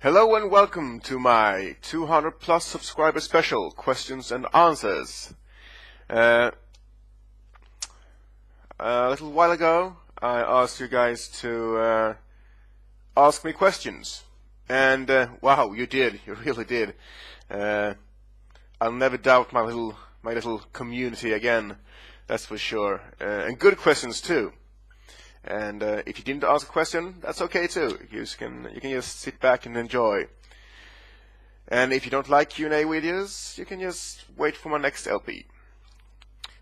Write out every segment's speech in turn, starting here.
Hello and welcome to my 200 plus subscriber special, questions and answers. A little while ago I asked you guys to ask me questions, and wow, you did, you really did. I'll never doubt my little community again, that's for sure, and good questions too. And if you didn't ask a question, that's okay too. You can just sit back and enjoy. And if you don't like Q&A videos, you can just wait for my next LP.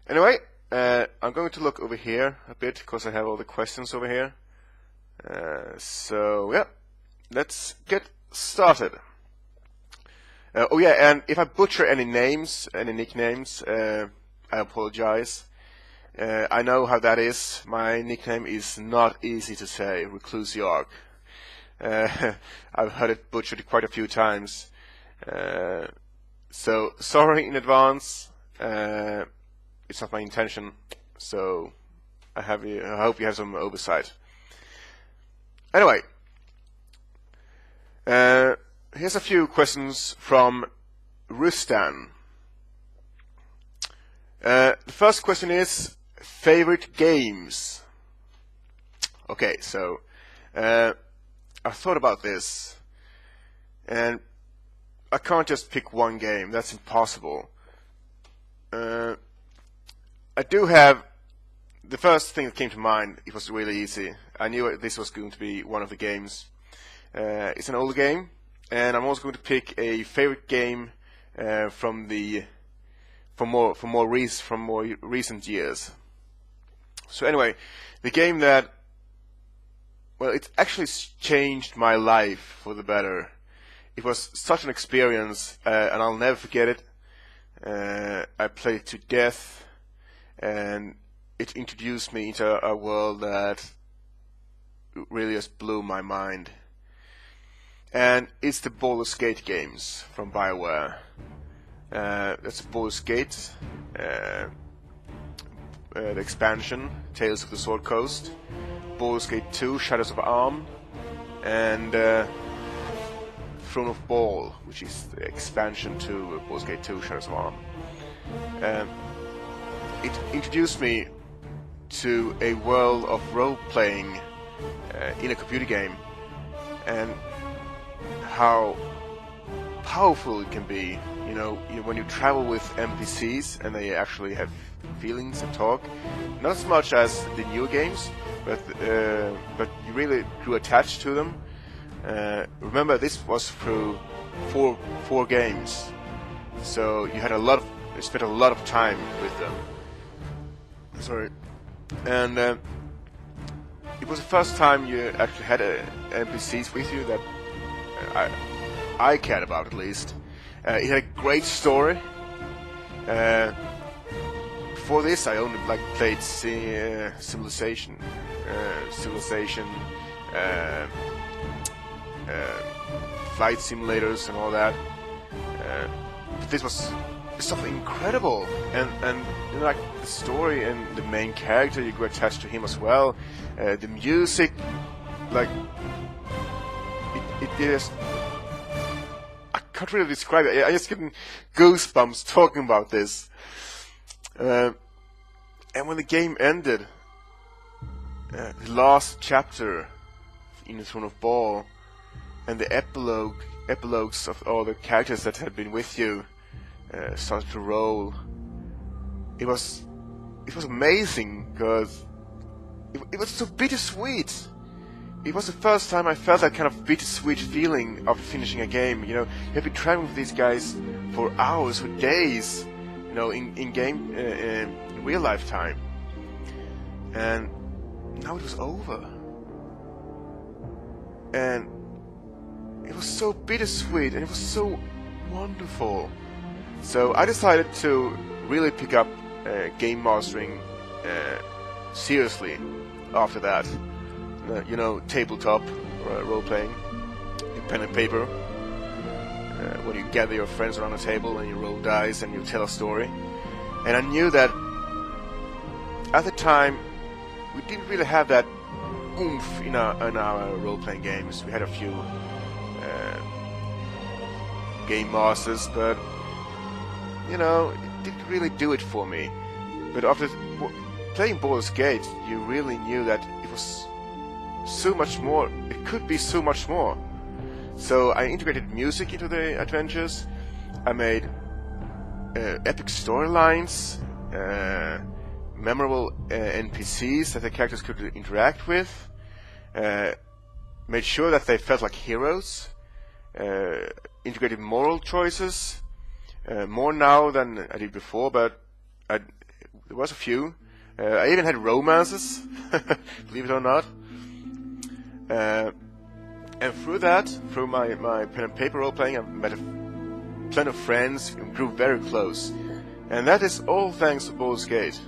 Anyway, I'm going to look over here a bit because I have all the questions over here. So yeah, let's get started. Oh yeah, and if I butcher any names, any nicknames, I apologize. I know how that is. My nickname is not easy to say, Recluse York. I've heard it butchered quite a few times. So sorry in advance. It's not my intention. So I hope you have some oversight. Anyway, here's a few questions from Rustan. The first question is favorite games. Okay, so I thought about this, and I can't just pick one game. That's impossible. I do have the first thing that came to mind. It was really easy. I knew this was going to be one of the games. It's an older game, and I'm also going to pick a favorite game from more recent years. So anyway, the game that, well, it actually changed my life for the better. It was such an experience, and I'll never forget it. I played it to death, and it introduced me into a world that really just blew my mind. And it's the Baldur's Gate games from BioWare. That's Baldur's Gate, the expansion, Tales of the Sword Coast, Baldur's Gate 2, Shadows of Arm, and Throne of Ball, which is the expansion to Baldur's Gate 2, Shadows of Arm. It introduced me to a world of role-playing in a computer game, and how powerful it can be. You know, when you travel with NPCs and they actually have feelings and talk, not as much as the newer games, but you really grew attached to them. Remember, this was through four games, so you spent a lot of time with them. Sorry, and it was the first time you actually had NPCs with you that I cared about, at least. It had a great story. Before this, I only played Civilization, flight simulators and all that. But this was something incredible, and you know, like the story and the main character, you grew attached to him as well. The music, like it just, I can't really describe it. I just getting goosebumps talking about this. And when the game ended, the last chapter in the Throne of Ball, and the epilogues of all the characters that had been with you started to roll. It was amazing, because it was so bittersweet. It was the first time I felt that kind of bittersweet feeling of finishing a game. You know, you have been traveling with these guys for hours or days, you know, in real life time, and now it was over, and it was so bittersweet, and it was so wonderful. So I decided to really pick up game mastering seriously after that. You know, tabletop role-playing, pen and paper, when you gather your friends around a table and you roll dice and you tell a story. And I knew that at the time we didn't really have that oomph in our role-playing games. We had a few game masters, but you know, it didn't really do it for me. But after playing Baldur's Gate, you really knew that it was so much more. It could be so much more. So I integrated music into the adventures. I made epic storylines, memorable NPCs that the characters could interact with, made sure that they felt like heroes, integrated moral choices, more now than I did before, but there was a few. I even had romances, believe it or not. And through that, through my pen and paper role-playing, I met plenty of friends and grew very close. And that is all thanks to Baldur's Gate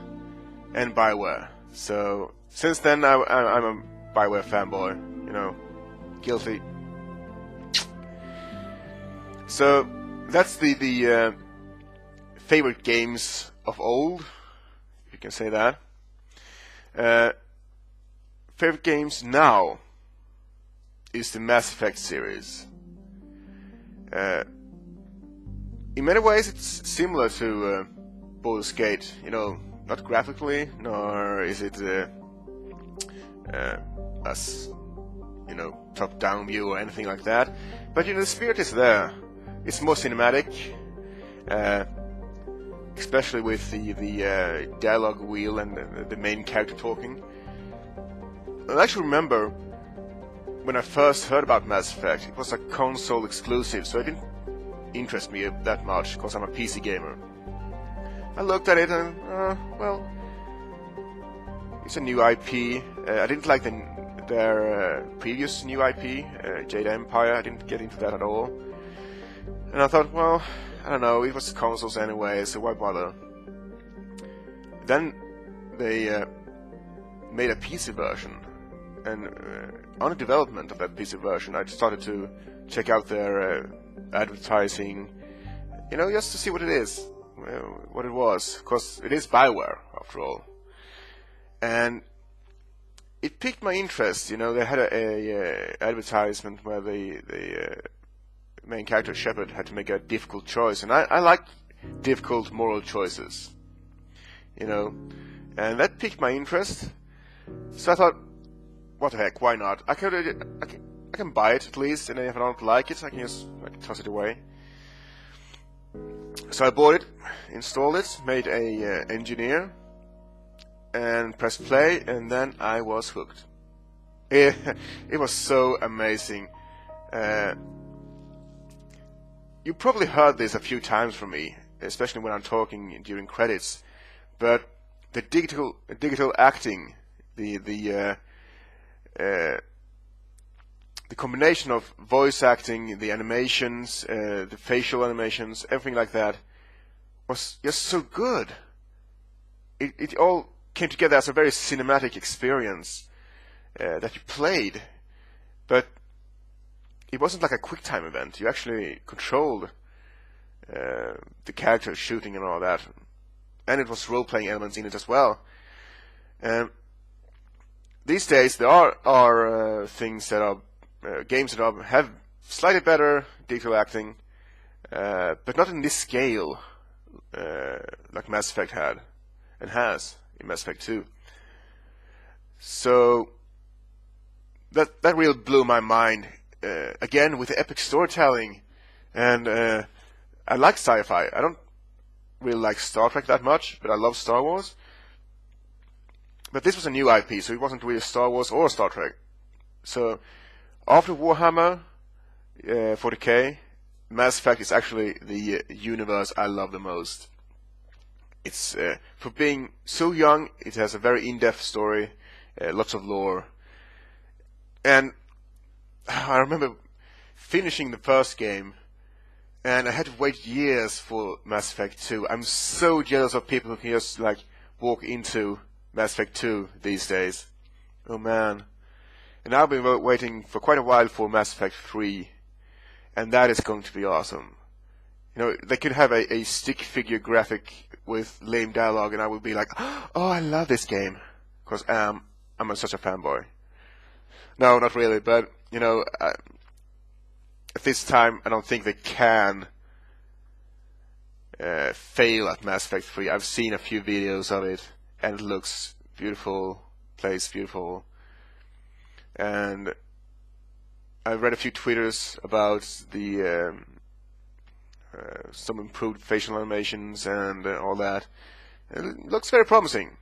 and BioWare. So, since then, I'm a BioWare fanboy, you know, guilty. So, that's the favorite games of old, if you can say that. Favorite games now is the Mass Effect series. In many ways, it's similar to Baldur's Gate. You know, not graphically, nor is it as you know, top-down view or anything like that. But you know, the spirit is there. It's more cinematic, especially with the dialogue wheel and the main character talking. I actually remember when I first heard about Mass Effect, it was a console exclusive, so it didn't interest me that much, because I'm a PC gamer. I looked at it and, well, it's a new IP. I didn't like their previous new IP, Jade Empire. I didn't get into that at all. And I thought, well, I don't know, it was consoles anyway, so why bother? Then they made a PC version. And on the development of that PC version, I started to check out their advertising, you know, just to see what it is, what it was, because it is BioWare, after all. And it piqued my interest, you know. They had a advertisement where the main character, Shepard, had to make a difficult choice, and I like difficult moral choices, you know, and that piqued my interest. So I thought, what the heck, why not? I can buy it at least, and then if I don't like it, I can toss it away. So I bought it, installed it, made a engineer, and pressed play, and then I was hooked. It was so amazing. You probably heard this a few times from me, especially when I'm talking during credits. But the digital acting, the combination of voice acting, the animations, the facial animations, everything like that, was just so good. It all came together as a very cinematic experience that you played, but it wasn't like a quick-time event. You actually controlled the characters shooting and all that, and it was role-playing elements in it as well. These days there are things that are games that have slightly better digital acting, but not in this scale like Mass Effect had and has in Mass Effect 2. So that really blew my mind. Again, with the epic storytelling, and I like sci-fi. I don't really like Star Trek that much, but I love Star Wars. But this was a new IP, so it wasn't really Star Wars or Star Trek. So after Warhammer 40k, Mass Effect is actually the universe I love the most. It's for being so young, it has a very in-depth story, lots of lore, and I remember finishing the first game, and I had to wait years for Mass Effect 2. I'm so jealous of people who can just like walk into Mass Effect 2 these days. Oh man. And I've been waiting for quite a while for Mass Effect 3, and that is going to be awesome. You know, they could have a stick figure graphic with lame dialogue, and I would be like, oh, I love this game, because I'm such a fanboy. No, not really, but you know, this time I don't think they can fail at Mass Effect 3. I've seen a few videos of it, and it looks beautiful, plays beautiful, and I've read a few Twitters about the some improved facial animations and all that. It looks very promising.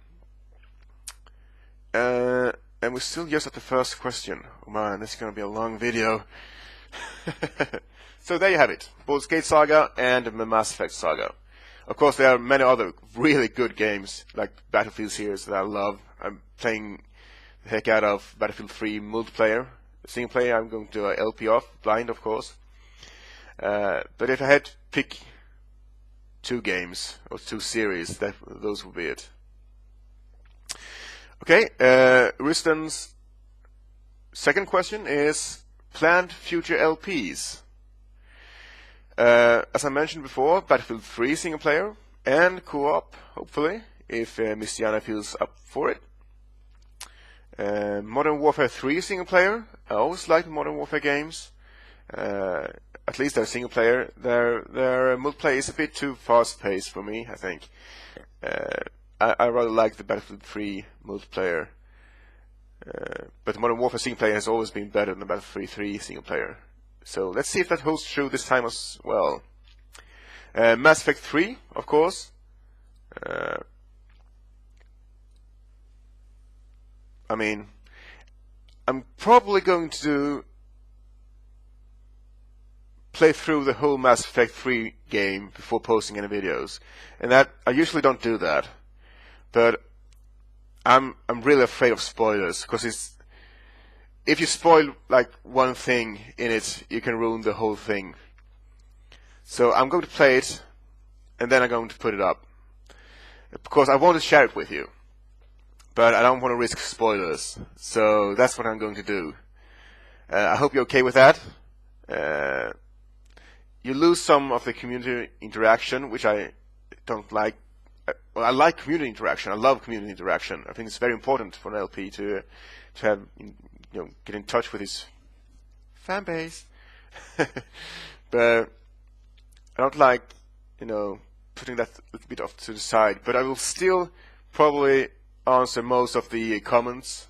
And we're still just at the first question. Oh man, this is going to be a long video. So there you have it. Baldur's Gate Saga and the Mass Effect Saga. Of course, there are many other really good games, like Battlefield series, that I love. I'm playing the heck out of Battlefield 3 multiplayer. Single player, I'm going to LP off, blind of course. But if I had to pick 2 games, or 2 series, those would be it. Okay, Ristan's second question is planned future LPs. As I mentioned before, Battlefield 3 single player and co-op, hopefully, if Miss Diana feels up for it. Modern Warfare 3 single player. I always like Modern Warfare games. At least they're single player. Their multiplayer is a bit too fast paced for me, I think. I rather like the Battlefield 3 multiplayer. But Modern Warfare single player has always been better than the Battlefield 3 single player. So let's see if that holds true this time as well. Mass Effect 3, of course. I mean, I'm probably going to play through the whole Mass Effect 3 game before posting any videos, and that I usually don't do that. But I'm really afraid of spoilers, because if you spoil like one thing in it, you can ruin the whole thing. So I'm going to play it, and then I'm going to put it up, because I want to share it with you, but I don't want to risk spoilers. So that's what I'm going to do. I hope you're okay with that. You lose some of the community interaction, which I don't like. Well, I like community interaction. I love community interaction. I think it's very important for an LP to have, get in touch with his fan base. But I don't like, putting that a little bit off to the side. But I will still probably answer most of the comments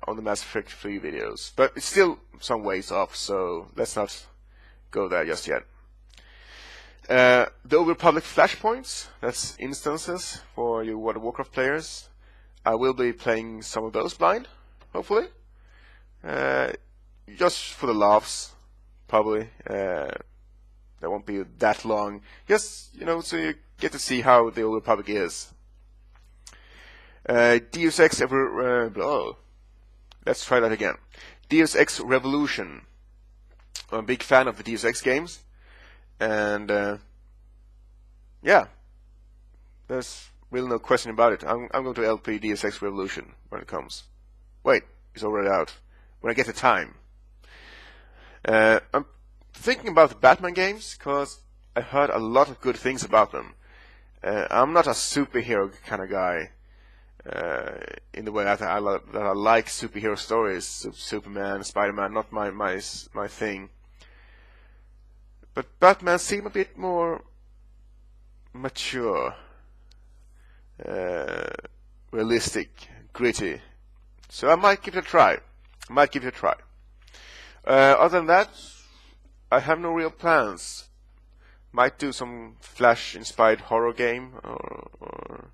on the Mass Effect 3 videos. But it's still some ways off, so let's not go there just yet. The Old Republic flashpoints, that's instances for you World of Warcraft players. I will be playing some of those blind, hopefully. Just for the laughs, probably. They won't be that long. Just, so you get to see how the Old Republic is. Deus Ex let's try that again. Deus Ex Revolution. I'm a big fan of the Deus Ex games. And yeah, there's really no question about it. I'm going to LP Deus Ex Revolution when it comes. Wait, it's already out. When I get the time. I'm thinking about the Batman games, because I heard a lot of good things about them. I'm not a superhero kind of guy, in the way that I like superhero stories. Superman, Spider-Man, not my thing. But Batman seemed a bit more mature, realistic, gritty. So I might give it a try. Other than that, I have no real plans. Might do some Flash-inspired horror game, or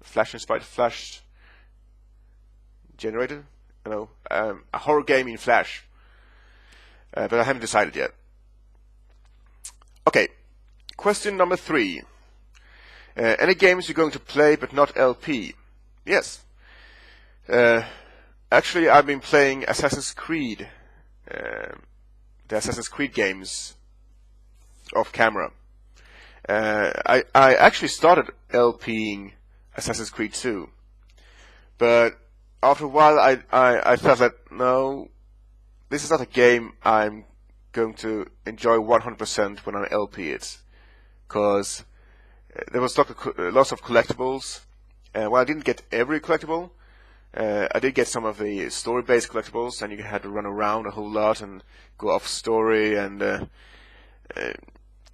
Flash-inspired Flash generated. A horror game in Flash. But I haven't decided yet. Okay, question number 3. Any games you're going to play but not LP? Yes. Actually, I've been playing Assassin's Creed, the Assassin's Creed games off camera. I actually started LPing Assassin's Creed 2, but after a while I felt that no, this is not a game I'm going to enjoy 100% when I LP it, because there was lots of collectibles, and while I didn't get every collectible, I did get some of the story-based collectibles, and you had to run around a whole lot and go off story, and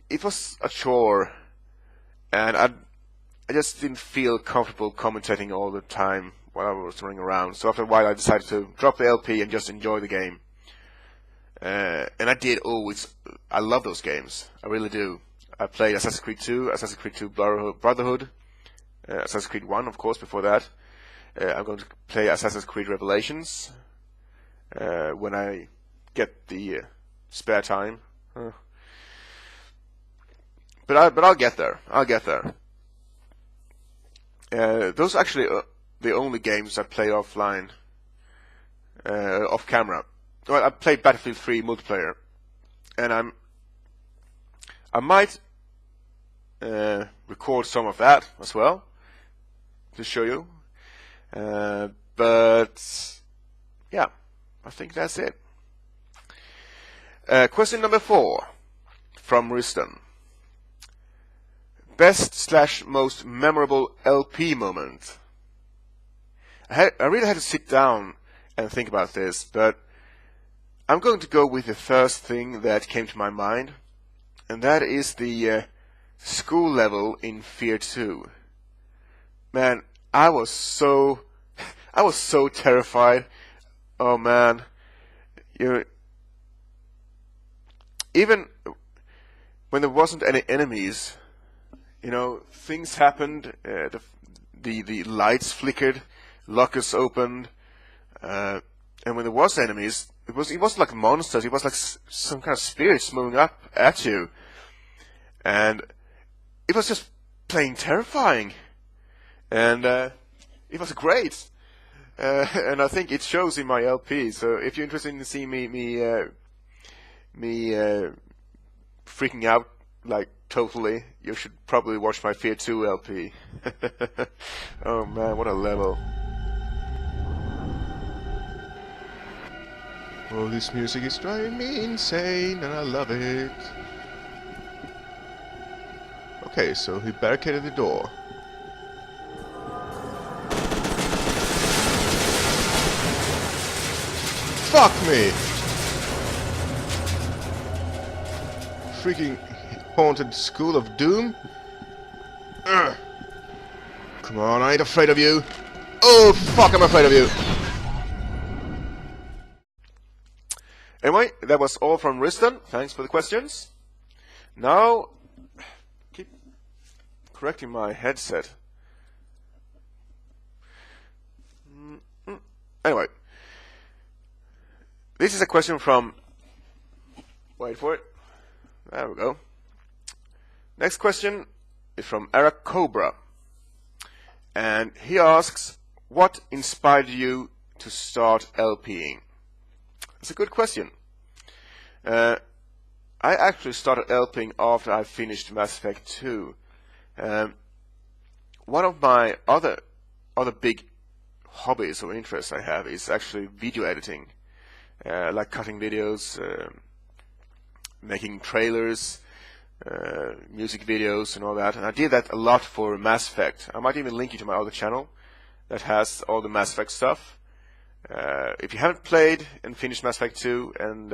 it was a chore, and I just didn't feel comfortable commentating all the time while I was running around. So after a while, I decided to drop the LP and just enjoy the game. And I did always. I love those games. I really do. I played Assassin's Creed 2, Assassin's Creed 2 Brotherhood, Assassin's Creed 1, of course, before that. I'm going to play Assassin's Creed Revelations when I get the spare time. But I'll get there. I'll get there. Those are actually the only games I play offline, off camera. Well, I played Battlefield 3 multiplayer, and I might record some of that as well to show you. But yeah, I think that's it. Question number 4 from Riston. Best/most memorable LP moment. I really had to sit down and think about this, but I'm going to go with the first thing that came to my mind, and that is the school level in Fear 2. Man, I was so terrified. Oh man, even when there wasn't any enemies, things happened. The lights flickered, lockers opened, and when there was enemies, it wasn't like monsters. It was like some kind of spirits moving up at you, and it was just plain terrifying. And it was great, and I think it shows in my LP. So if you're interested in seeing me freaking out like totally, you should probably watch my Fear 2 LP. Oh man, what a level! Oh, this music is driving me insane, and I love it. Okay, so he barricaded the door. Fuck me! Freaking haunted school of doom? Ugh. Come on, I ain't afraid of you. Oh, fuck, I'm afraid of you. Anyway, that was all from Riston. Thanks for the questions. Now, keep correcting my headset. Anyway, this is a question from... Wait for it. There we go. Next question is from Eric Cobra. And he asks, what inspired you to start LPing? It's a good question. I actually started LPing after I finished Mass Effect 2. One of my other big hobbies or interests I have is actually video editing. Like cutting videos, making trailers, music videos and all that. And I did that a lot for Mass Effect. I might even link you to my other channel that has all the Mass Effect stuff. If you haven't played and finished Mass Effect 2 and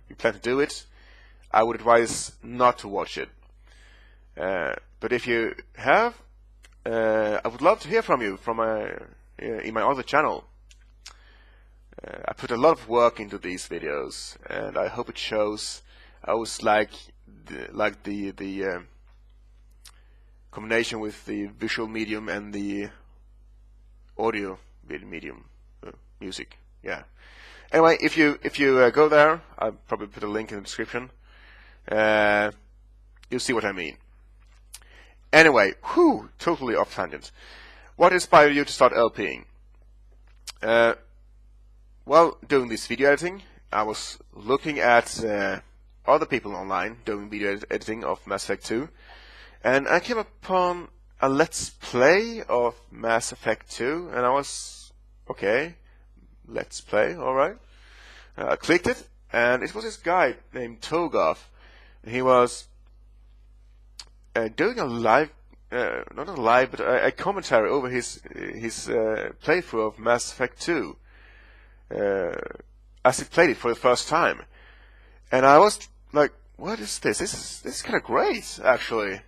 you plan to do it, I would advise not to watch it. But if you have, I would love to hear from you in my other channel. I put a lot of work into these videos, and I hope it shows. I always like the combination with the visual medium and the audio medium. Music, yeah. Anyway, if you go there, I'll probably put a link in the description. You'll see what I mean. Anyway, totally off tangent. What inspired you to start LPing? Well, doing this video editing, I was looking at other people online doing video editing of Mass Effect 2, and I came upon a Let's Play of Mass Effect 2, and I was, okay, Let's Play, alright. I clicked it, and it was this guy named Togoff. He was doing a live not a live, but a commentary over his playthrough of Mass Effect 2, as he played it for the first time, and I was like, "What is this? This is kind of great, actually."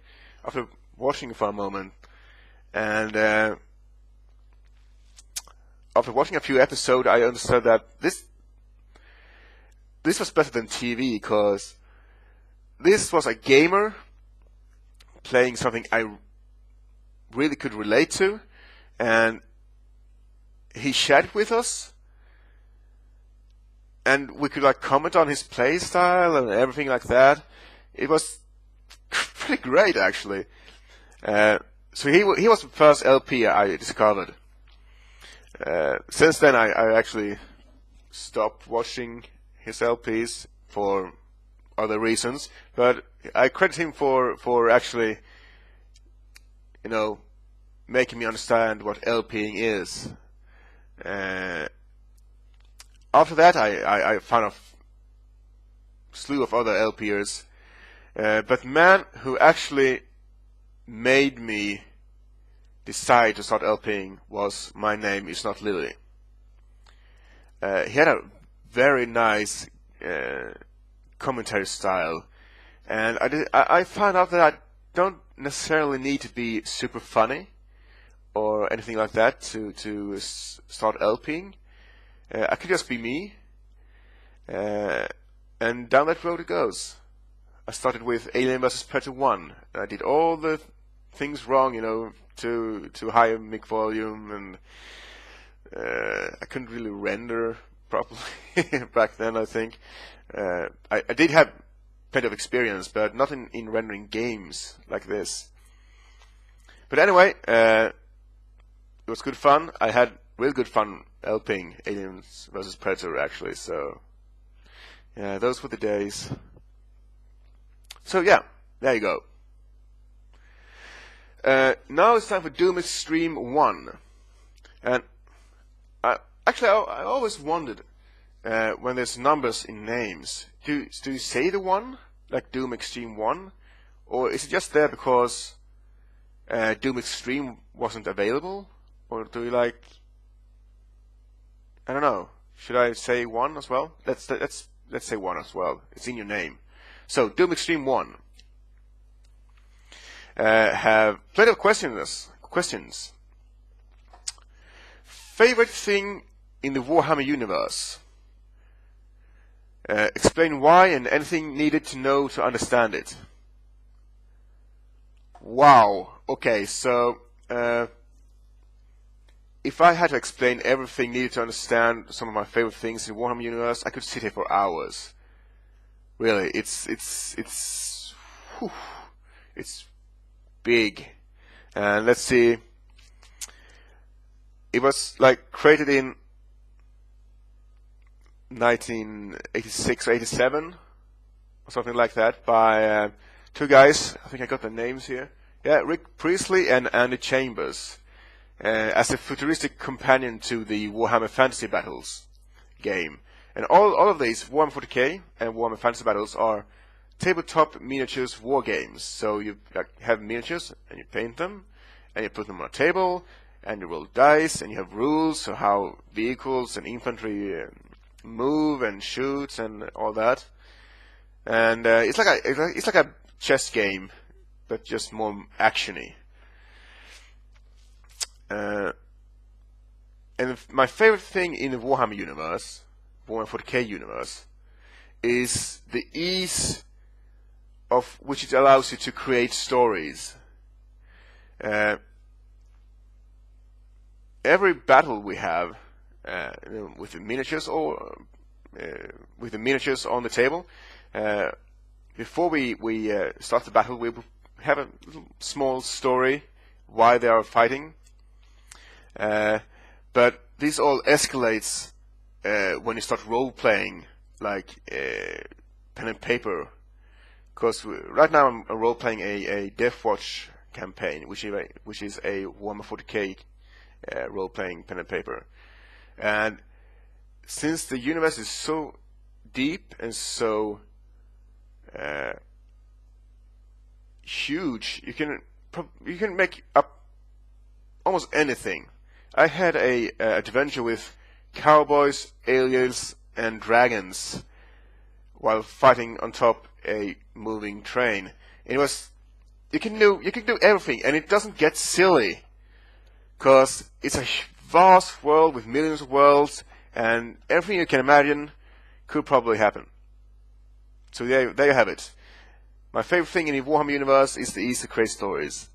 After watching it for a moment, and after watching a few episodes, I understood that this was better than TV, because this was a gamer playing something I really could relate to, and he chatted with us, and we could like comment on his play style and everything like that. It was pretty great, actually. So he was the first LP I discovered. Since then, I actually stopped watching his LPs for other reasons, but I credit him for actually, making me understand what LPing is. After that, I found a slew of other LPers, but man who actually made me decide to start LPing was My Name Is Not Lily. He had a very nice commentary style, and I found out that I don't necessarily need to be super funny or anything like that to start LPing. I could just be me, and down that road it goes. I started with Alien vs. Predator 1. I did all the things wrong, too high mic volume, and I couldn't really render properly back then, I think. I did have plenty of experience, but not in rendering games like this. But anyway, it was good fun. I had real good fun LPing Aliens vs. Predator, actually, so yeah, those were the days. So yeah, there you go. Now it's time for Doom Extreme 1. And I always wondered, when there's numbers in names, do you say the 1, like Doom Extreme 1? Or is it just there because Doom Extreme wasn't available? Or do you like, I don't know, should I say 1 as well? Let's say 1 as well. It's in your name. So, Doom Extreme 1. Have plenty of questions. Favorite thing in the Warhammer universe? Explain why and anything needed to know to understand it. Wow. Okay, so if I had to explain everything needed to understand some of my favorite things in the Warhammer universe, I could sit here for hours. Really, it's big. And let's see. It was like created in 1986 or 87 or something like that by two guys. I think I got the names here. Yeah, Rick Priestley and Andy Chambers, as a futuristic companion to the Warhammer Fantasy Battles game. And all of these, Warhammer 40k and Warhammer Fantasy Battles, are tabletop miniatures war games. So you have miniatures and you paint them and you put them on a table and you roll dice and you have rules, so how vehicles and infantry move and shoot and all that. And it's like a chess game, but just more actiony. And my favorite thing in the Warhammer universe, Warhammer 40k universe, is the ease of which it allows you to create stories. Every battle we have with the miniatures or with the miniatures on the table, before we start the battle, we have a little small story why they are fighting. But this all escalates when you start role-playing, like pen and paper. Because right now I'm role-playing a Deathwatch campaign, which is a Warhammer 40k role-playing pen and paper. And since the universe is so deep and so huge, you can you can make up almost anything. I had a adventure with cowboys, aliens, and dragons while fighting on top a moving train. It was you can do everything, and it doesn't get silly, because it's a vast world with millions of worlds, and everything you can imagine could probably happen. So there you have it. My favorite thing in the Warhammer universe is the ease to create stories.